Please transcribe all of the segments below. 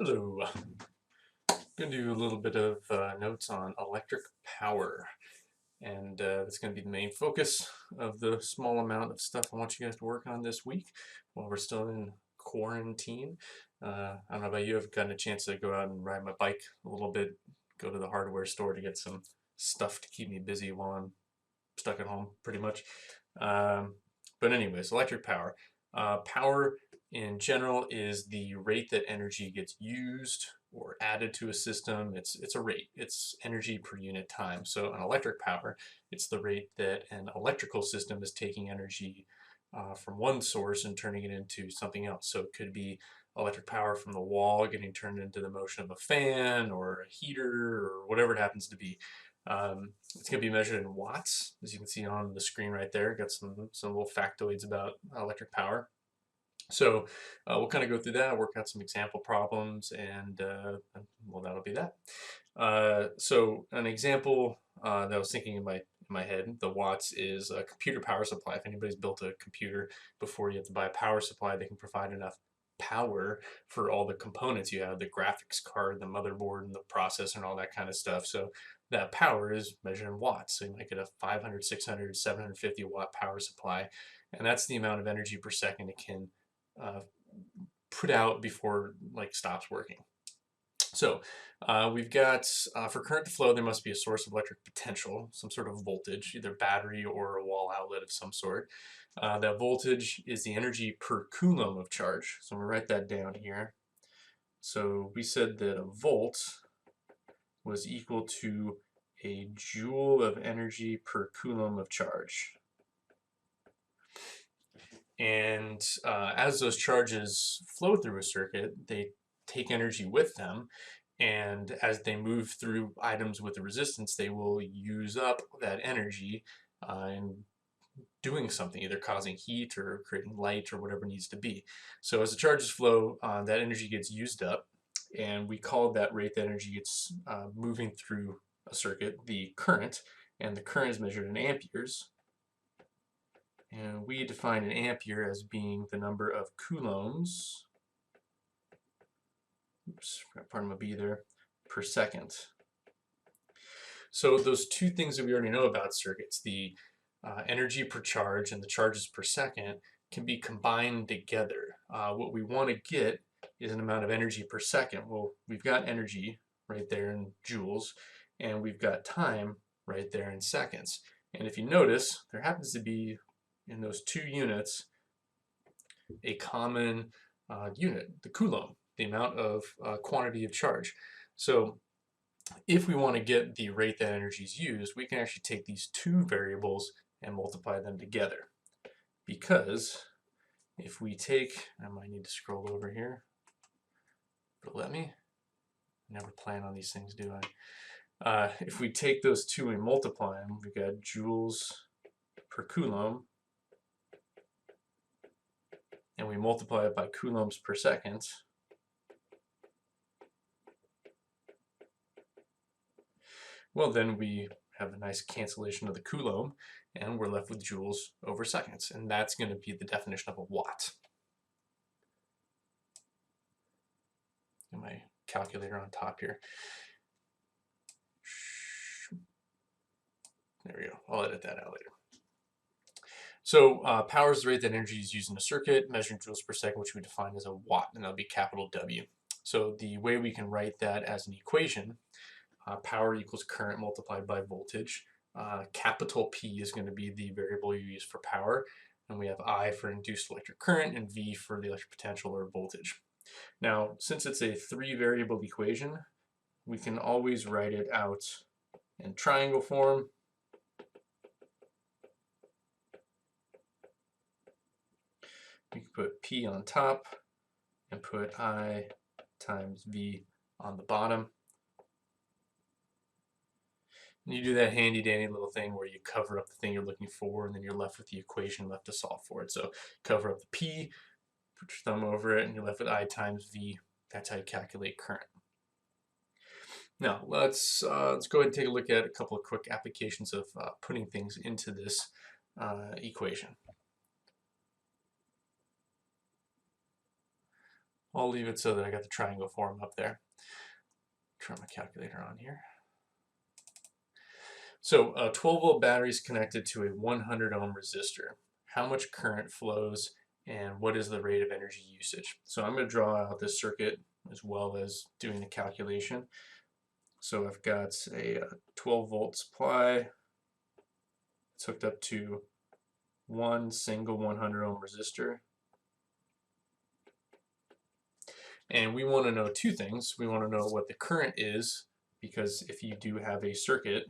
Hello. Going to do a little bit of notes on electric power, and that's going to be the main focus of the small amount of stuff I want you guys to work on this week while we're still in quarantine. I don't know about you, I've gotten a chance to go out and ride my bike a little bit, go to the hardware store to get some stuff to keep me busy while I'm stuck at home, pretty much. But anyways, electric power. Power in general is the rate that energy gets used or added to a system. It's a rate. It's energy per unit time. So an electric power, it's the rate that an electrical system is taking energy from one source and turning it into something else. So it could be electric power from the wall getting turned into the motion of a fan or a heater or whatever it happens to be. It's going to be measured in watts, as you can see on the screen right there. Got some little factoids about electric power. So we'll kind of go through that, work out some example problems, and well, that'll be that. So an example that I was thinking in my head, the watts, is a computer power supply. If anybody's built a computer before, you have to buy a power supply. They can provide enough power for all the components you have, the graphics card, the motherboard, and the processor, and all that kind of stuff. So that power is measured in watts. So you might get a 500, 600, 750 watt power supply, and that's the amount of energy per second it can uh, put out before like stops working. So we've got, for current to flow, there must be a source of electric potential, some sort of voltage, either battery or a wall outlet of some sort. That voltage is the energy per coulomb of charge. So I'm going to write that down here. So we said that a volt was equal to a joule of energy per coulomb of charge. And as those charges flow through a circuit, they take energy with them. And as they move through items with a resistance, they will use up that energy in doing something, either causing heat or creating light or whatever needs to be. So as the charges flow, that energy gets used up, and we call that rate that energy gets moving through a circuit the current, and the current is measured in amperes. And we define an ampere as being the number of coulombs, oops, pardon my B there, per second. So those two things that we already know about circuits, the energy per charge and the charges per second, can be combined together. What we want to get is an amount of energy per second. Well, we've got energy right there in joules, and we've got time right there in seconds. And if you notice, there happens to be in those two units a common unit, the coulomb, the amount of quantity of charge. So if we want to get the rate that energy is used, we can actually take these two variables and multiply them together. Because if we take, I might need to scroll over here, but let me. I never plan on these things, do I? If we take those two and multiply them, we've got joules per coulomb, and we multiply it by coulombs per second, well, then we have a nice cancellation of the coulomb, and we're left with joules over seconds, and that's going to be the definition of a watt. Get my calculator on top here. There we go. I'll edit that out later. So power is the rate that energy is used in a circuit, measured in joules per second, which we define as a watt, and that'll be capital W. So the way we can write that as an equation, power equals current multiplied by voltage. Capital P is going to be the variable you use for power, and we have I for induced electric current and V for the electric potential or voltage. Now, since it's a three-variable equation, we can always write it out in triangle form. We can put P on top and put I times V on the bottom. And you do that handy dandy little thing where you cover up the thing you're looking for, and then you're left with the equation left to solve for it. So cover up the P, put your thumb over it, and you're left with I times V. That's how you calculate current. Now let's go ahead and take a look at a couple of quick applications of putting things into this equation. I'll leave it so that I got the triangle form up there. Turn my calculator on here. So a 12-volt battery is connected to a 100 ohm resistor. How much current flows and what is the rate of energy usage? So I'm going to draw out this circuit as well as doing the calculation. So I've got a 12-volt supply. It's hooked up to one single 100 ohm resistor. And we want to know two things. We want to know what the current is, because if you do have a circuit,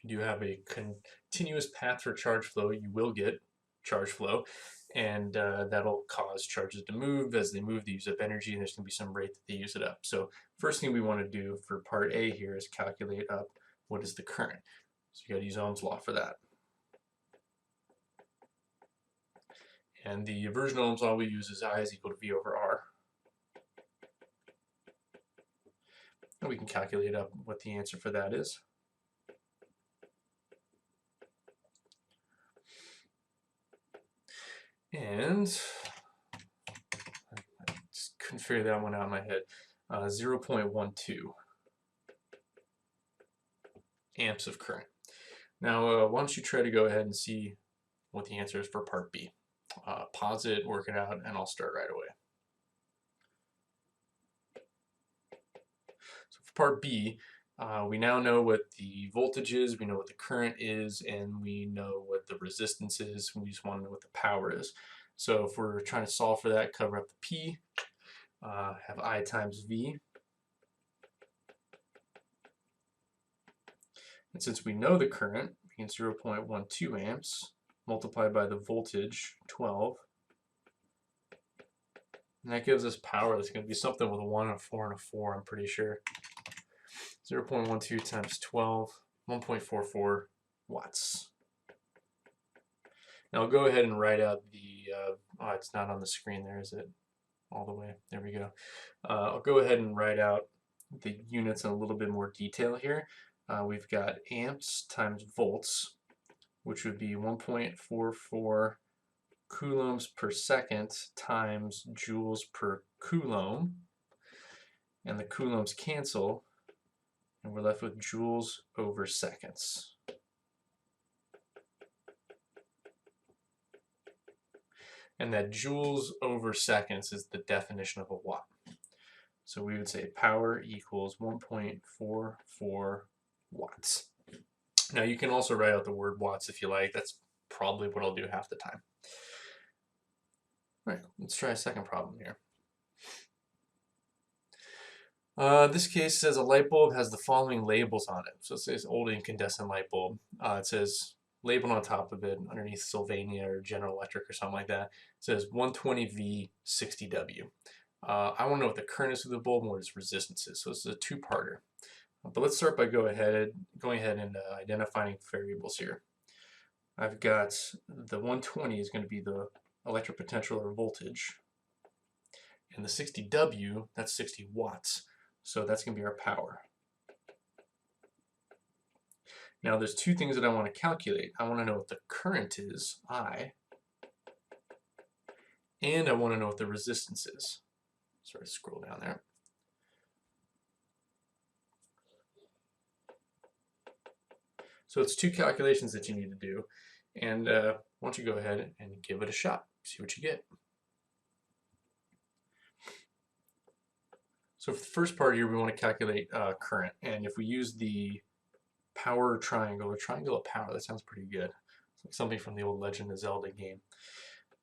you do have a continuous path for charge flow, you will get charge flow, and that'll cause charges to move. As they move, they use up energy, and there's going to be some rate that they use it up. So first thing we want to do for part A here is calculate up what is the current. So you got to use Ohm's law for that. And the version of Ohm's law we use is I is equal to V over R. And we can calculate up what the answer for that is. And I just couldn't figure that one out in my head. 0.12 amps of current. Now, why don't you try to go ahead and see what the answer is for part B. Pause it, work it out, and I'll start right away. So for part B, we now know what the voltage is, we know what the current is, and we know what the resistance is. We just want to know what the power is. So if we're trying to solve for that, cover up the P, have I times V. And since we know the current, we can 0.12 amps multiplied by the voltage, 12. And that gives us power that's going to be something with a 1, a 4, and a 4, I'm pretty sure. 0.12 times 12, 1.44 watts. Now I'll go ahead and write out the, oh, it's not on the screen there, is it? All the way, there we go. I'll go ahead and write out the units in a little bit more detail here. We've got amps times volts, which would be 1.44 coulombs per second times joules per coulomb. And the coulombs cancel, and we're left with joules over seconds. And that joules over seconds is the definition of a watt. So we would say power equals 1.44 watts. Now you can also write out the word watts if you like. That's probably what I'll do half the time. All right, let's try a second problem here. This case says a light bulb has the following labels on it. So it says old incandescent light bulb. It says labeled on top of it, underneath Sylvania or General Electric or something like that. It says 120V 60W. I want to know what the current is of the bulb and what its resistance is. So this is a two-parter. But let's start by going ahead and identifying variables here. I've got the 120 is going to be the electric potential or voltage. And the 60W, that's 60 watts. So that's going to be our power. Now there's two things that I want to calculate. I want to know what the current is, I, and I want to know what the resistance is. Sorry, scroll down there. So it's two calculations that you need to do. And why don't you go ahead and give it a shot, see what you get. So for the first part here, we want to calculate current. And if we use the power triangle, or triangle of power, that sounds pretty good. It's like something from the old Legend of Zelda game.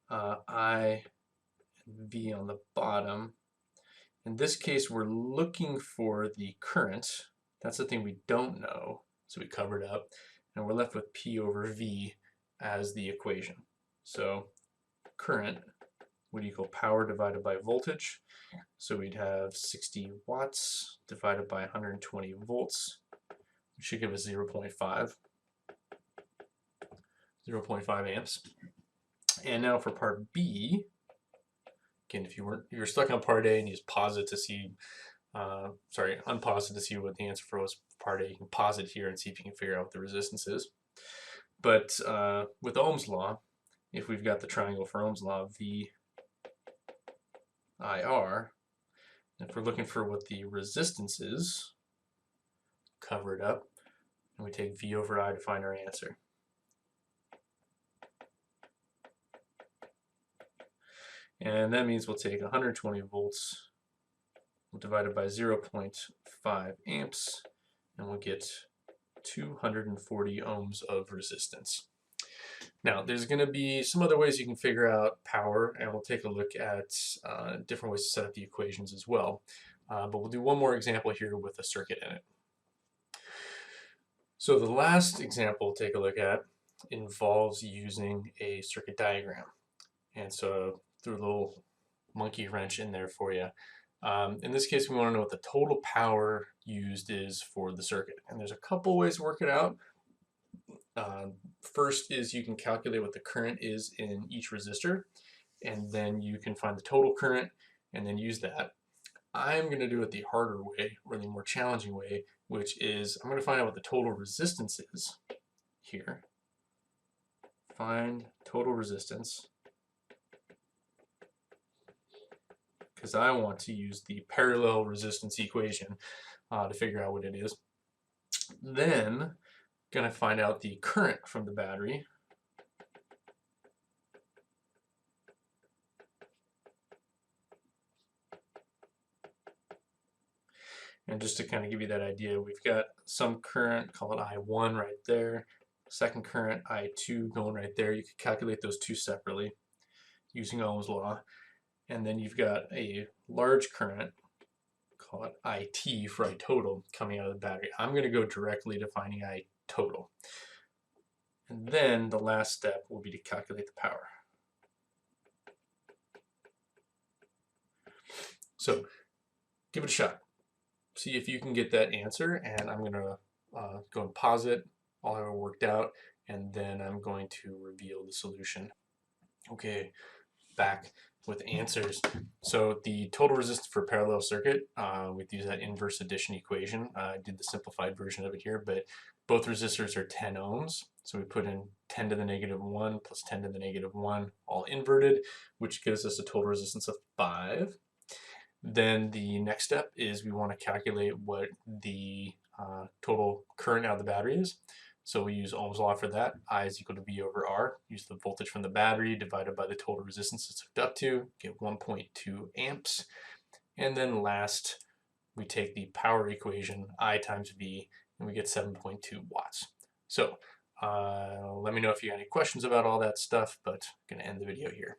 I and V on the bottom. In this case, we're looking for the current. That's the thing we don't know, so we covered up. And we're left with P over V as the equation. So current would equal power divided by voltage. So we'd have 60 watts divided by 120 volts, which should give us 0.5 amps. And now for part B, again, if you're stuck on part A and you just pause it to see, unpause it to see what the answer for was for part A, you can pause it here and see if you can figure out what the resistance is. But with Ohm's law, if we've got the triangle for Ohm's law, V IR. If we're looking for what the resistance is, cover it up, and we take V over I to find our answer. And that means we'll take 120 volts, we'll divide it by 0.5 amps, and we'll get 240 ohms of resistance. Now, there's going to be some other ways you can figure out power, and we'll take a look at different ways to set up the equations as well. But we'll do one more example here with a circuit in it. So the last example we'll take a look at involves using a circuit diagram. And so threw a little monkey wrench in there for you. In this case, we want to know what the total power used is for the circuit. And there's a couple ways to work it out. First is you can calculate what the current is in each resistor, and then you can find the total current and then use that. I'm going to do it the harder way, or the more challenging way, which is I'm going to find out what the total resistance is here. Find total resistance, because I want to use the parallel resistance equation to figure out what it is. Then going to find out the current from the battery. And just to kind of give you that idea, we've got some current, call it I1 right there, second current I2 going right there. You could calculate those two separately using Ohm's law. And then you've got a large current, call it IT for I total, coming out of the battery. I'm going to go directly to finding I total. And then the last step will be to calculate the power. So give it a shot. See if you can get that answer, and I'm going to go and pause it, all have it worked out, and then I'm going to reveal the solution. Okay, back with answers. So the total resistance for a parallel circuit, we'd use that inverse addition equation. I did the simplified version of it here, but both resistors are 10 ohms. So we put in 10 to the negative 1 plus 10 to the negative 1, all inverted, which gives us a total resistance of 5. Then the next step is we want to calculate what the total current out of the battery is. So we use Ohm's law for that. I is equal to V over R. Use the voltage from the battery divided by the total resistance it's hooked up to. Get 1.2 amps. And then last, we take the power equation, I times V, and we get 7.2 watts. So let me know if you have any questions about all that stuff, but I'm going to end the video here.